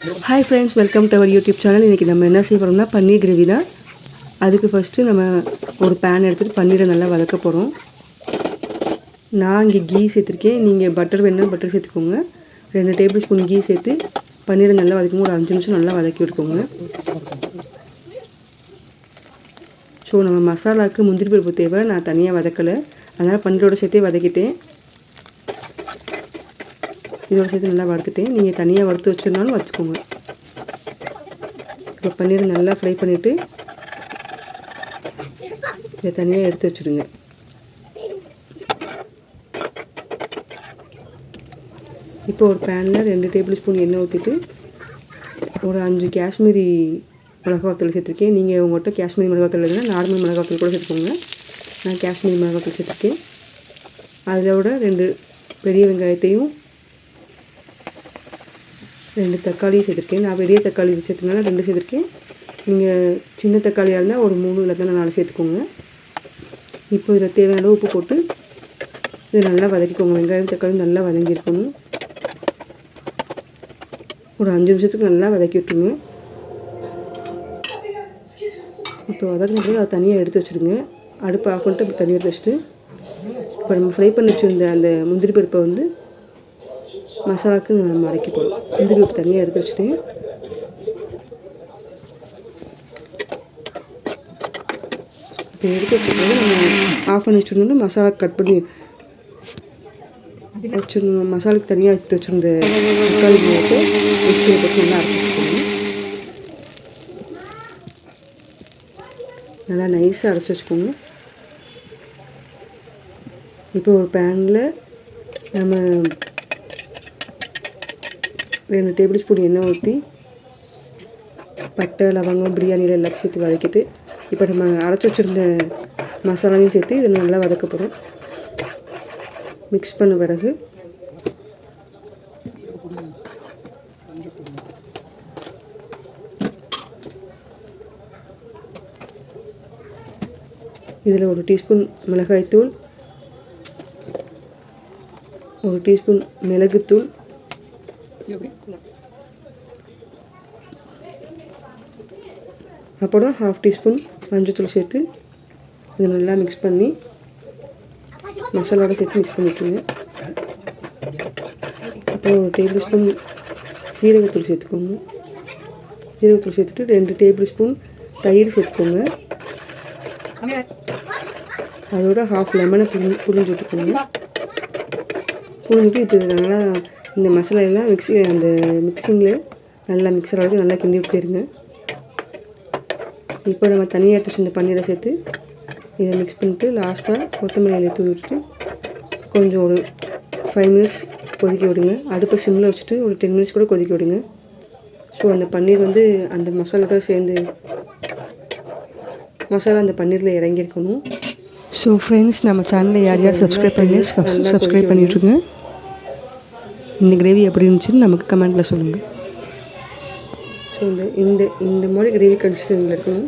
Hi friends, welcome to our YouTube channel. இன்றைக்கி நம்ம என்ன செய்ய போகிறோம்னா பன்னீர் கிரேவி தான். அதுக்கு ஃபஸ்ட்டு நம்ம ஒரு பேன் எடுத்துகிட்டு பன்னீரை நல்லா வதக்க போகிறோம். நான் இங்கே கீ சேர்த்துருக்கேன். நீங்கள் பட்டர் வேணும்னா பட்டர் சேர்த்துக்கோங்க. 2 டேபிள் ஸ்பூன் கீ சேர்த்து பன்னீரை நல்லா வதக்கணும். ஒரு 5 நிமிஷம் நல்லா வதக்கி விட்டுக்கோங்க. ஸோ நம்ம மசாலாவுக்கு முந்திரி பருப்பு தேவை. நான் தனியாக வதக்கலை, அதனால் பன்னீரோடு சேர்த்தே வதக்கிட்டேன். இதோட சேர்த்து நல்லா வறுத்துட்டேன். நீங்கள் தனியாக வறுத்து வச்சுருந்தாலும் வச்சுக்கோங்க. இப்போ பன்னீரை நல்லா ஃப்ரை பண்ணிவிட்டு இதை தனியாக எடுத்து வச்சுடுங்க. இப்போ ஒரு பேனில் 2 டேபிள் ஸ்பூன் எண்ணெய் ஊற்றிட்டு ஒரு 5 காஷ்மீரி மிளகாத்தூள் சேர்த்துருக்கேன். நீங்கள் உங்கள்கிட்ட காஷ்மீரி மிளகாத்தூள் இல்லைன்னா நார்மல் மிளகாத்தூள் கூட சேர்த்துக்கோங்க. நான் காஷ்மீரி மிளகாத்தூள் சேர்த்துருக்கேன். அதோட 2 பெரிய வெங்காயத்தையும் 2 தக்காளியும் சேர்த்துருக்கேன். நான் பெரிய தக்காளி சேர்த்துனால 2 சேர்த்துருக்கேன். நீங்கள் சின்ன தக்காளியாக இருந்தால் ஒரு 3 இல்லை 4 சேர்த்துக்கோங்க. இப்போ இதில் தேவையான அளவு உப்பு போட்டு இதை நல்லா வதக்கிக்கோங்க. வெங்காயம் தக்காளி நல்லா வதங்கியிருக்கணும். ஒரு 5 நிமிஷத்துக்கு நல்லா வதக்கி விட்டுருங்க. இப்போ வதக்கினது அதை தனியாக எடுத்து வச்சுடுங்க. அடுப்பை ஆஃப் பண்ணிட்டு இப்போ தனியாக எடுத்து வச்சுட்டு இப்போ நம்ம ஃப்ரை பண்ணி வச்சுருந்த அந்த முந்திரி பருப்பை வந்து மசாலாவுக்கு நம்ம அடக்கி போடுவோம். முந்திரி பருப்பு தனியாக எடுத்து வச்சுட்டு இப்போ எடுத்து வச்சுட்டு நம்ம ஆஃப் பண்ணி வச்சுருந்தோம்னா மசாலா கட் பண்ணி வச்சுருந்தோம். மசாலாவுக்கு தனியாக எடுத்து வச்சுருந்த தக்காளி போட்டு மிக்சியை போட்டு நல்லா அரைச்சி வச்சுக்கணும். நல்லா நைஸாக அரைச்சி வச்சுக்கோங்க. இப்போ ஒரு பேனில் நம்ம 2 டேபிள் ஸ்பூன் எண்ணெய் ஊற்றி பட்டை லவங்கம் பிரியாணியில் எல்லாத்தையும் சேர்த்து வதக்கிட்டு இப்போ நம்ம அரைச்சி வச்சுருந்த மசாலாவையும் சேர்த்து இதில் நல்லா வதக்க போகிறோம். மிக்ஸ் பண்ண பிறகு இதில் 1 டீஸ்பூன் மிளகாய்த்தூள், 1 டீஸ்பூன் மிளகுத்தூள், அப்புறம் 1/2 டீஸ்பூன் மஞ்சள்தூள் சேர்த்து இதை நல்லா மிக்ஸ் பண்ணி மசாலாவோட சேர்த்து மிக்ஸ் பண்ணிக்கோங்க. அப்புறம் 1 டேபிள் ஸ்பூன் சீரகத்தூள் சேர்த்துக்கோங்க. சீரகத்தூள் சேர்த்துட்டு 2 டேபிள் ஸ்பூன் தயிர் சேர்த்துக்கோங்க. அதோட 1/2 லெமனை புளிஞ்சு விட்டுக்கோங்க. புளிஞ்சுட்டு இது நல்லா இந்த மசாலா எல்லாம் அந்த மிக்சிங்கில் நல்லா மிக்சர் அளவுக்கு நல்லா கிண்டி விட்டுருங்க. இப்போ நம்ம தனியாக எடுத்து வச்சு இந்த பன்னீரை சேர்த்து இதை மிக்ஸ் பண்ணிவிட்டு லாஸ்ட்டாக கொத்தமல்லி இலையை தூவி விட்டுட்டு கொஞ்சம் ஒரு 5 மினிட்ஸ் கொதிக்க விடுங்க. அடுப்பை சிம்மில் வச்சுட்டு ஒரு 10 மினிட்ஸ் கூட கொதிக்க விடுங்க. ஸோ அந்த பன்னீர் வந்து அந்த மசாலோட சேர்ந்து மசாலா அந்த பன்னீரில் இறங்கியிருக்கணும். ஸோ ஃப்ரெண்ட்ஸ், நம்ம சேனலை யார் யார் சப்ஸ்கிரைப் பண்ணி சப்ஸ்கிரைப் பண்ணிவிட்ருங்க. இந்த கிரேவி எப்படி இருந்துச்சுன்னு நமக்கு கமெண்ட்டில் சொல்லுங்கள். ஸோ இந்த மாதிரி கிரேவி கன்சிஸ்டன்சியில் இருக்கணும்.